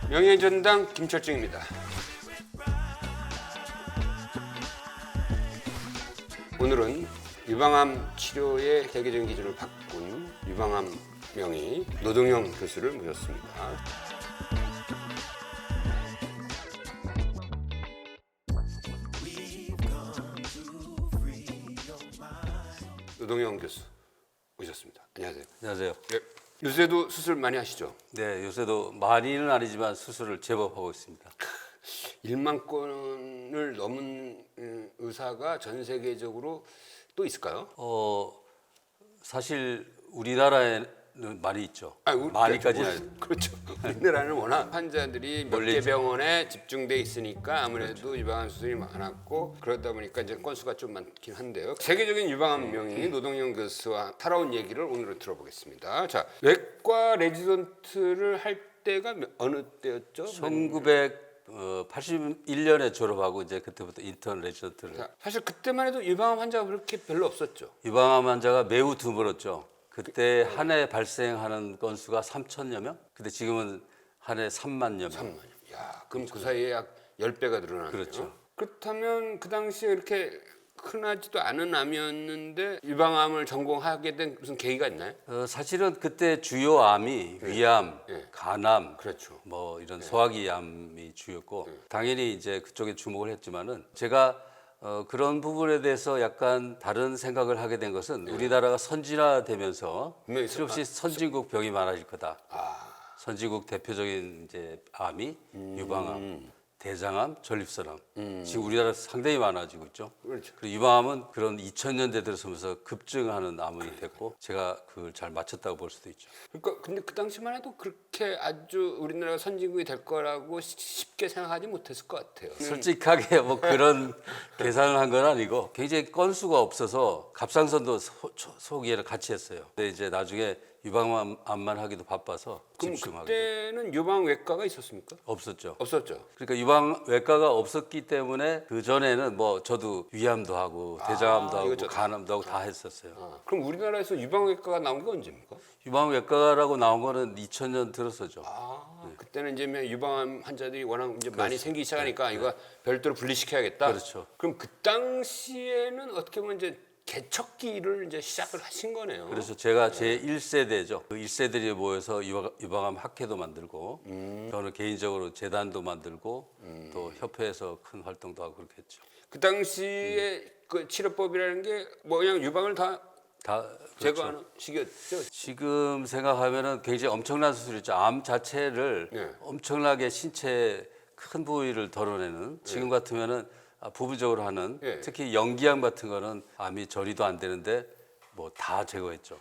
명예전당 김철중입니다. 오늘은 유방암 치료의 세계적인 기준을 바꾼 유방암 명의 노동형 교수를 모셨습니다. 노동형 교수 모셨습니다. 안녕하세요. 안녕하세요. 네. 요새도 수술 많이 하시죠? 네, 요새도 많이는 아니지만 수술을 제법 하고 있습니다. 1만 건을 넘은 의사가 전 세계적으로 또 있을까요? 사실 우리나라에는 많이 있죠. 많이까지는 아니고. 그렇죠. 우리나라는 워낙 환자들이 몇 개 병원에 집중돼 있으니까 아무래도 유방암 수술이 많았고 그러다 보니까 이제 건수가 좀 많긴 한데요. 세계적인 유방암 명의 노동형 교수와 살아온 얘기를 오늘은 들어보겠습니다. 자, 외과 레지던트를 할 때가 어느 때였죠? 1981년에 졸업하고 이제 그때부터 인턴 레지던트를. 자, 사실 그때만 해도 유방암 환자가 그렇게 별로 없었죠. 유방암 환자가 매우 드물었죠. 그때 한 해 발생하는 건수가 3천여 명? 근데 지금은 한 해 3만여 명. 3만여. 야, 그럼 그 사이에 약 10배가 늘어나네요. 그렇죠. 그렇다면 그 당시에 이렇게 흔하지도 않은 암이었는데 유방암을 전공하게 된 무슨 계기가 있나요? 사실은 그때 주요 암이 위암, 네. 간암, 그렇죠. 뭐 이런 소화기 암이 주였고 당연히 이제 그쪽에 주목을 했지만은 제가 그런 부분에 대해서 약간 다른 생각을 하게 된 것은 우리나라가 선진화되면서 분명히 실없이 선진국 병이 많아질 거다. 아, 선진국 대표적인 이제 암이 유방암, 대장암, 전립선암. 지금 우리나라에서 상당히 많아지고 있죠. 그렇죠. 그리고 유방암은 그런 2000년대 들어서면서 급증하는 암이 됐고 제가 그걸 잘 맞췄다고 볼 수도 있죠. 그러니까 근데 그 당시만 해도 그렇게 아주 우리나라가 선진국이 될 거라고 쉽게 생각하지 못했을 것 같아요. 솔직하게 뭐 그런 계산을 한 건 아니고 굉장히 건수가 없어서 갑상선도 소기를 같이 했어요. 근데 이제 나중에 유방암만 하기도 바빠서 그럼 집중하게 그때는 유방외과가 있었습니까? 없었죠. 없었죠. 그러니까 유방외과가 없었기 때문에 그 전에는 뭐 저도 위암도 하고 대장암도 하고 이것저것. 간암도 하고 다 했었어요. 아, 그럼 우리나라에서 유방외과가 나온 게 언제입니까? 유방외과라고 나온 거는 2000년 들어서죠. 아, 그때는 이제 유방암 환자들이 워낙 이제 많이 생기기 시작하니까 이거 별도로 분리시켜야겠다. 그렇죠. 그럼 그 당시에는 어떻게 보면 이제 개척기를 이제 시작을 하신 거네요. 그래서 제가 제 1세대죠. 그 1세들이 모여서 유방암 학회도 만들고 저는 개인적으로 재단도 만들고 또 협회에서 큰 활동도 하고 그렇게 했죠. 그 당시에 그 치료법이라는 게 뭐 그냥 유방을 다 그렇죠. 제거하는 식이었죠. 지금 생각하면은 굉장히 엄청난 수술이죠. 암 자체를 네. 엄청나게 신체 큰 부위를 덜어내는 지금 같으면은 부분적으로 하는 네. 특히 연기암 같은 거는 암이 처리도 안 되는데 뭐 다 제거했죠.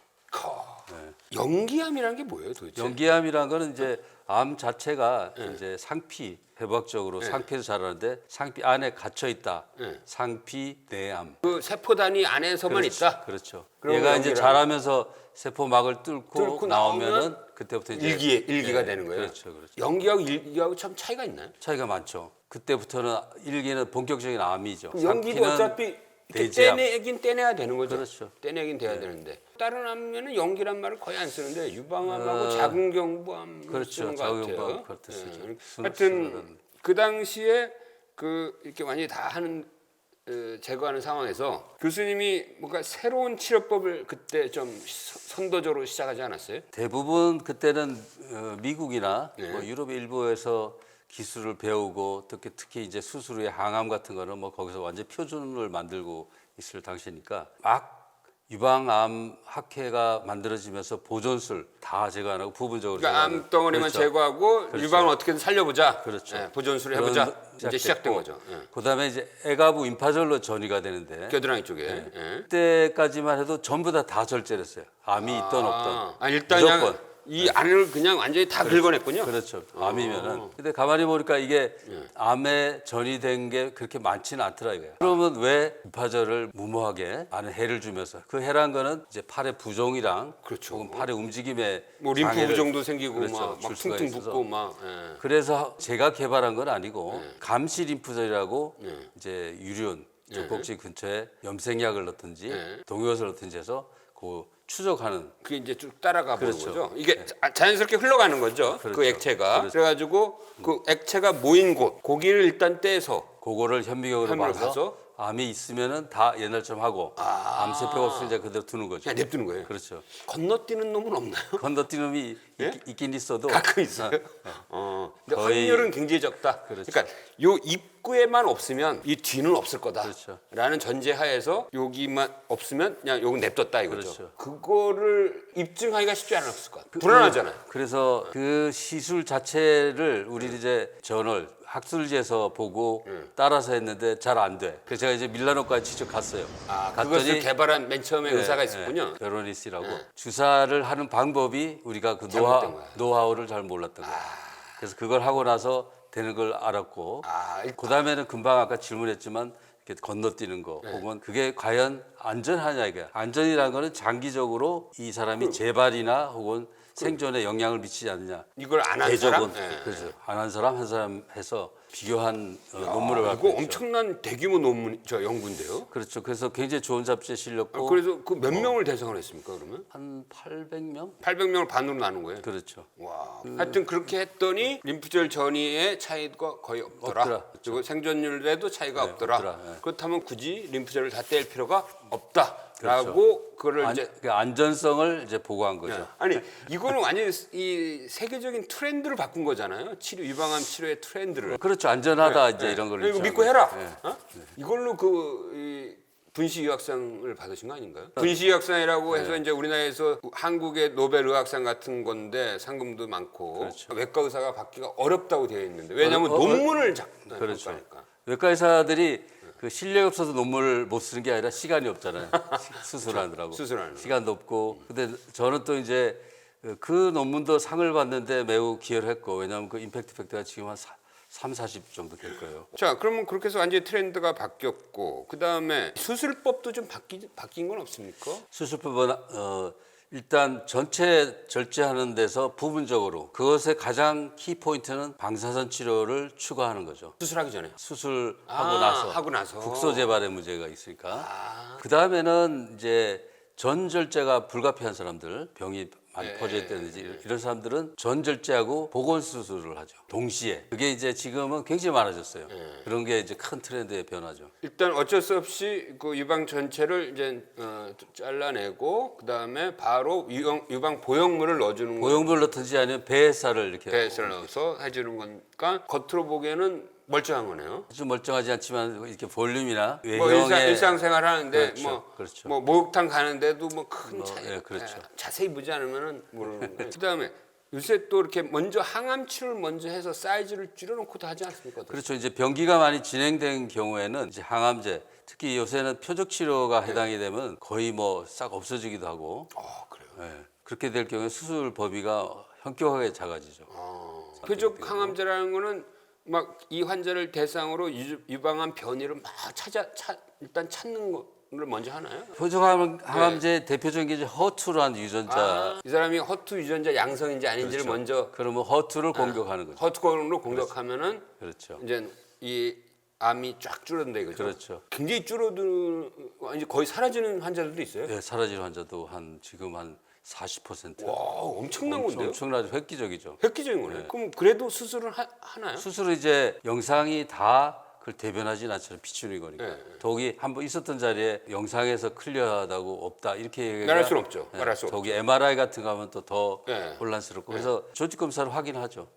연기암이라는 게 뭐예요, 도대체? 연기암이라는 거는 이제 암 자체가 이제 상피 해부학적으로 네. 상피에서 자라는데 상피 안에 갇혀 있다. 네. 상피 내암. 그 세포 단위 안에서만 있다. 그렇죠. 그럼 얘가 이제 연기라는 자라면서 세포막을 뚫고 뚫고 나오면은 그때부터 이제 일기가 되는 거예요. 그렇죠, 그렇죠. 연기하고 일기하고 참 차이가 있나요? 차이가 많죠. 그때부터는 일기는 본격적인 암이죠. 그럼 연기도 상피는 어차피 이렇게 대지암. 떼내긴 떼내야 되는 거죠. 그렇죠. 떼내긴 돼야 되는데 다른 암에는 연기란 말을 거의 안 쓰는데 유방암하고 자궁경부암 그렇죠. 쓰는 것 같아요. 자궁경부암 그렇게 쓰죠. 하여튼 그 당시에 그 이렇게 완전히 다 하는 제거하는 상황에서 교수님이 뭔가 새로운 치료법을 그때 좀 선도적으로 시작하지 않았어요? 대부분 그때는 미국이나 네. 뭐 유럽 일부에서 기술을 배우고 특히 이제 수술 후에 항암 같은 거는 뭐 거기서 완전 표준을 만들고 있을 당시니까 막 유방암 학회가 만들어지면서 보존술 다 제거 안 하고 부분적으로 그러니까 제거하는. 암덩어리만 그렇죠. 제거하고 그렇죠. 유방을 어떻게든 살려보자. 그렇죠. 예, 보존술을 그런 해보자. 이제 시작됐고, 시작된 거죠. 예. 그다음에 이제 에가부 임파절로 전이가 되는데 겨드랑이 쪽에. 예. 그때까지만 해도 전부 다 절제를 했어요. 암이 있던 없던. 아, 일단 무조건. 그냥 이 안을 그냥 완전히 다 긁어냈군요. 그렇죠. 암이면은. 근데 가만히 보니까 이게 예. 암에 전이된 게 그렇게 많지는 않더라 이거야. 그러면 왜 임파절을 무모하게 많은 해를 주면서 그 해란 거는 이제 팔의 부종이랑 그렇죠. 혹은 팔의 움직임에 뭐 림프 장애를 부종도 생기고 그렇죠. 막 줄 수가 퉁퉁 있어서. 붓고 막. 예. 그래서 제가 개발한 건 아니고 감시 림프절이라고 네. 이제 유륜 젖꼭지 근처에 염색약을 넣든지 네. 동요를 넣든지 해서 그 추적하는. 그게 이제 쭉 따라가 보는 그렇죠. 거죠. 이게 자연스럽게 흘러가는 거죠. 그 그렇죠. 액체가. 그렇죠. 그래가지고 그 액체가 모인 곳, 고기를 일단 떼서 그거를 현미경으로 현미경으로 봐서 봐서? 암이 있으면은 다 옛날처럼 하고 암세포가 없으면 이제 그대로 두는 거죠. 그냥 냅두는 거예요. 그렇죠. 건너뛰는 놈은 없나요? 건너뛰는 놈이 예? 있긴 있어도 가끔 있어요. 근데 거의- 확률은 굉장히 적다. 그렇죠. 그러니까 요 입구에만 없으면 이 뒤는 없을 거다. 그렇죠. 라는 전제하에서 여기만 없으면 그냥 요건 냅뒀다 이거죠. 그렇죠. 그거를 입증하기가 쉽지 않았을 것 같아요. 불안하잖아요. 그래서 그 시술 자체를 우리 이제 저널 학술지에서 보고 따라서 했는데 잘 안 돼. 그래서 제가 이제 밀라노까지 직접 갔어요. 그것을 개발한 맨 처음에 네, 의사가 네, 있었군요. 베로니스라고 주사를 하는 방법이 우리가 그 잘못된 거야. 노하우를 잘 몰랐던 거예요. 그래서 그걸 하고 나서 되는 걸 알았고 그 다음에는 금방 아까 질문했지만 이렇게 건너뛰는 거 혹은 그게 과연 안전하냐 이게 안전이라는 거는 장기적으로 이 사람이 재발이나 혹은 생존에 영향을 미치지 않느냐. 이걸 안 한 사람? 대접은 그렇죠. 안 한 사람 한 사람 해서 비교한 논문을 갖고 이거 있죠. 엄청난 대규모 논문, 연구인데요. 그렇죠. 그래서 굉장히 좋은 잡지에 실렸고 그래서 그 몇 명을 대상을 했습니까, 그러면? 한 800명? 800명을 반으로 나눈 거예요. 그렇죠. 와. 하여튼 그렇게 했더니 림프절 전이의 차이가 거의 없더라. 없더라. 그리고 생존율에도 차이가 없더라. 없더라. 네. 그렇다면 굳이 림프절을 다 뗄 필요가 없다라고 그거를 이제 그 안전성을 이제 보고한 거죠. 아니 이거는 완전히 이 세계적인 트렌드를 바꾼 거잖아요. 치료 유방암 치료의 트렌드를. 그렇죠. 안전하다 이제 이런 걸 이거 유지하는 믿고 해라. 거예요. 네. 어? 이걸로 이 분시의학상을 받으신 거 아닌가요? 분시의학상이라고 해서 이제 우리나라에서 한국의 노벨의학상 같은 건데 상금도 많고 그렇죠. 외과 의사가 받기가 어렵다고 되어 있는데 왜냐하면 논문을 작성하니까. 그렇죠. 외과 의사들이 그 실력이 없어서 논문을 못 쓰는 게 아니라 시간이 없잖아요. 수술하느라고. 수술하느라고. 시간도 없고. 근데 저는 또 이제 그 논문도 상을 받는데 매우 기여를 했고 왜냐하면 그 임팩트 팩터가 지금 한 3, 40 정도 될 거예요. 자, 그러면 그렇게 해서 완전히 트렌드가 바뀌었고 그 다음에 수술법도 좀 바뀐 건 없습니까? 수술법은 일단 전체 절제하는 데서 부분적으로 그것의 가장 키 포인트는 방사선 치료를 추가하는 거죠. 수술하기 전에. 수술하고 나서 국소 재발의 문제가 있으니까 그 다음에는 이제 전절제가 불가피한 사람들 병이 많이 퍼져 있다든지 이런 사람들은 전절제하고 보건 수술을 하죠. 동시에 그게 이제 지금은 굉장히 많아졌어요. 그런 게 이제 큰 트렌드의 변화죠. 일단 어쩔 수 없이 그 유방 전체를 이제 잘라내고 그 다음에 바로 유방 보형물을 넣어주는 거. 보형물 넣든지 아니면 배살을 이렇게 배에서 넣어서 해주는 거니까 겉으로 보기에는 멀쩡한 거네요. 아주 멀쩡하지 않지만 이렇게 볼륨이나 뭐 외형의 일상생활 하는데 그렇죠. 뭐 목욕탕 가는데도 뭐 큰 차이. 예, 그렇죠. 자세히 보지 않으면은 모르는 거예요. 그다음에 요새 또 이렇게 먼저 항암 치료를 먼저 해서 사이즈를 줄여놓고도 하지 않습니까? 그렇죠. 이제 병기가 많이 진행된 경우에는 이제 항암제, 특히 요새는 표적 치료가 해당이 되면 거의 뭐 싹 없어지기도 하고. 그래요. 예, 그렇게 될 경우에 수술 범위가 현격하게 작아지죠. 표적 항암제라는 거는 막 이 환자를 대상으로 유방암 변이를 막 일단 찾는 거를 먼저 하나요? 표적 항암제 대표적인 게 이제 허투라는 유전자. 이 사람이 허투 유전자 양성인지 아닌지를 먼저 그러면 허투를 공격하는 거죠. 허투건으로 공격하면은 그렇죠. 이제 이 암이 쫙 줄어든다 이거죠. 그렇죠. 굉장히 이제 거의 사라지는 환자들도 있어요. 예, 사라질 환자도 지금 한 40%. 와, 엄청난 건데요. 엄청나죠. 획기적이죠. 획기적인 거네. 그럼 그래도 수술을 하나요? 수술은 이제 영상이 다 그걸 대변하진 않잖아요. 비추는 거니까. 더욱이 한번 있었던 자리에 영상에서 클리어하다고 없다 이렇게 얘기가 말할 수는 없죠. 말할 수 없죠. 더욱이 MRI 같은 거 하면 또 더 네. 혼란스럽고 그래서 조직 검사를 확인하죠.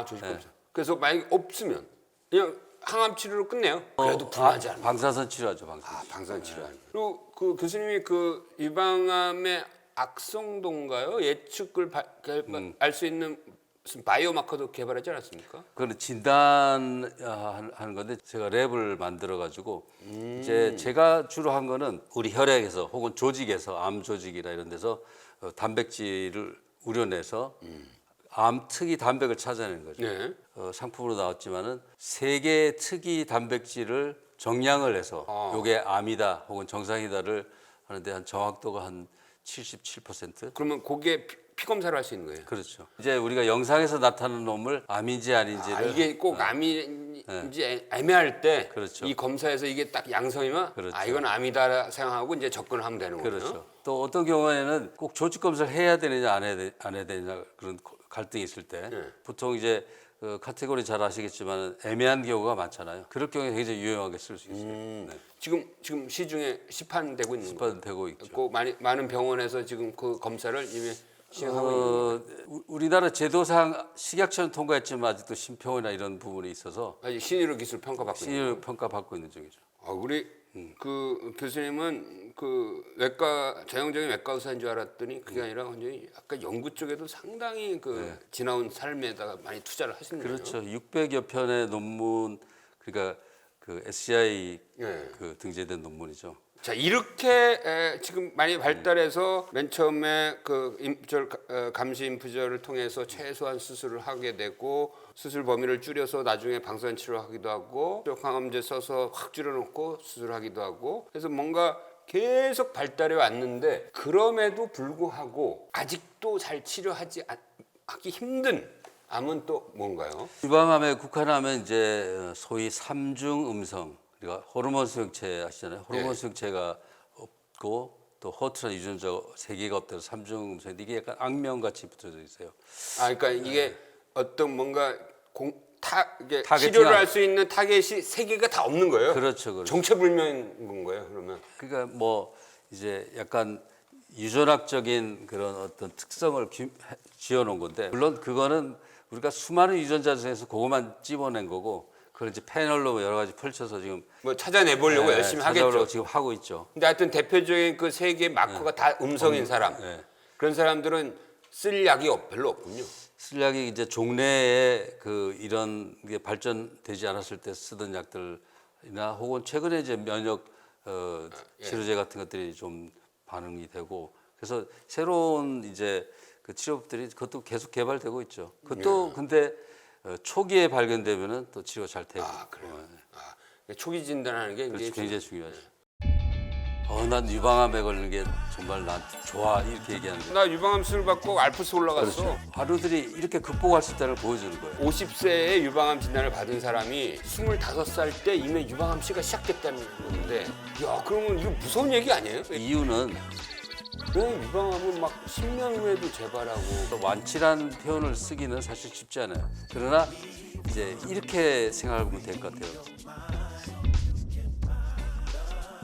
조직 검사. 그래서 만약에 없으면 그냥 항암 치료로 끝내요. 그래도 불안하지 않아요. 방사선 치료하죠. 방사선. 방사선 치료. 그리고 그 교수님이 그 유방암의 악성도인가요? 예측을 알 수 있는 무슨 바이오마커도 개발하지 않았습니까? 그건 진단하는 건데 제가 랩을 만들어 가지고 이제 제가 주로 한 거는 우리 혈액에서 혹은 조직에서 암 조직이나 이런 데서 단백질을 우려내서 암 특이 단백을 찾아내는 거죠. 네. 상품으로 나왔지만은 세 개의 특이 단백질을 정량을 해서 요게 암이다 혹은 정상이다를 하는데 한 정확도가 한 77%. 그러면 그게 피 검사를 할 수 있는 거예요. 그렇죠. 이제 우리가 영상에서 나타나는 놈을 암인지 아닌지를 이게 꼭 암인지 애매할 때 이 그렇죠. 검사에서 이게 딱 양성이면 그렇죠. 이건 암이다 생각하고 이제 접근을 하면 되는 거예요. 그렇죠. 또 어떤 경우에는 꼭 조직 검사를 해야 되느냐 안 해야 되느냐 그런 갈등이 있을 때 네. 보통 이제 그 카테고리 잘 아시겠지만 애매한 경우가 많잖아요. 그럴 경우에 굉장히 유용하게 쓸 수 있어요. 네. 지금 시중에 시판되고 있는 거. 시판되고 있죠. 그 많은 병원에서 지금 그 검사를 이미 시행하고 있는 거. 우리나라 제도상 식약처는 통과했지만 아직도 심평이나 이런 부분이 있어서 아직 신의료 기술 평가받고 있는 신의를 평가받고 있는 중이죠. 거. 우리 그 교수님은 그 전형적인 외과 의사인 줄 알았더니 그게 아니라 완전히 약간 연구 쪽에도 상당히 그 지나온 삶에다가 많이 투자를 하시는 거예요. 그렇죠. 600여 편의 논문 그러니까 그 SCI 예. 그 등재된 논문이죠. 자 이렇게 지금 많이 발달해서 맨 처음에 그 감시 인프절을 통해서 최소한 수술을 하게 되고 수술 범위를 줄여서 나중에 방사선 치료하기도 하고 항암제 써서 확 줄여놓고 수술하기도 하고 그래서 뭔가 계속 발달해 왔는데 그럼에도 불구하고 아직도 잘 하기 힘든 암은 또 뭔가요? 유방암에 국한하면 이제 소위 삼중 음성 그러니까 호르몬 수용체 아시잖아요. 호르몬 네. 수용체가 없고 또 호트라 유전자 3개가 없대서 삼중 음성 이게 약간 악명 같이 붙어져 있어요. 그러니까 이게 어떤 뭔가 이게 타겟팅 치료를 할 수 있는 타겟이 3개가 다 없는 거예요. 그렇죠. 정체불명인 건 거예요. 그러면 그러니까 뭐 이제 약간 유전학적인 그런 어떤 특성을 지어놓은 건데 물론 그거는 우리가 수많은 유전자 중에서 그것만 찝어낸 거고 그걸 이제 패널로 여러 가지 펼쳐서 지금 뭐 찾아내보려고 열심히 찾아오려고 하겠죠. 지금 하고 있죠. 근데 하여튼 대표적인 그 3개 마커가 다 음성인 사람. 네. 그런 사람들은 쓸 약이 별로 없군요. 쓸약이 이제 종래에 그 이런 게 발전되지 않았을 때 쓰던 약들이나 혹은 최근에 이제 면역 치료제 같은 것들이 좀 반응이 되고 그래서 새로운 이제 그 치료법들이 그것도 계속 개발되고 있죠. 그것도 근데 초기에 발견되면은 또 치료가 잘 되고. 그래요. 초기 진단하는 게 그렇죠. 굉장히 굉장히 중요하죠. 난 유방암에 걸리는 게 정말 난 좋아 이렇게 얘기하는 거예요. 나 유방암 수술 받고 알프스 올라갔어. 그렇죠. 하루들이 이렇게 극복할 수 있다는 걸 보여주는 거예요. 50세에 유방암 진단을 받은 사람이 25살 때 이미 유방암 씨가 시작됐다는 건데, 야 그러면 이거 무서운 얘기 아니에요? 이유는 왜 유방암은 막 10년 후에도 재발하고 또 완치란 표현을 쓰기는 사실 쉽지 않아요. 그러나 이제 이렇게 생각하면 될 것 같아요.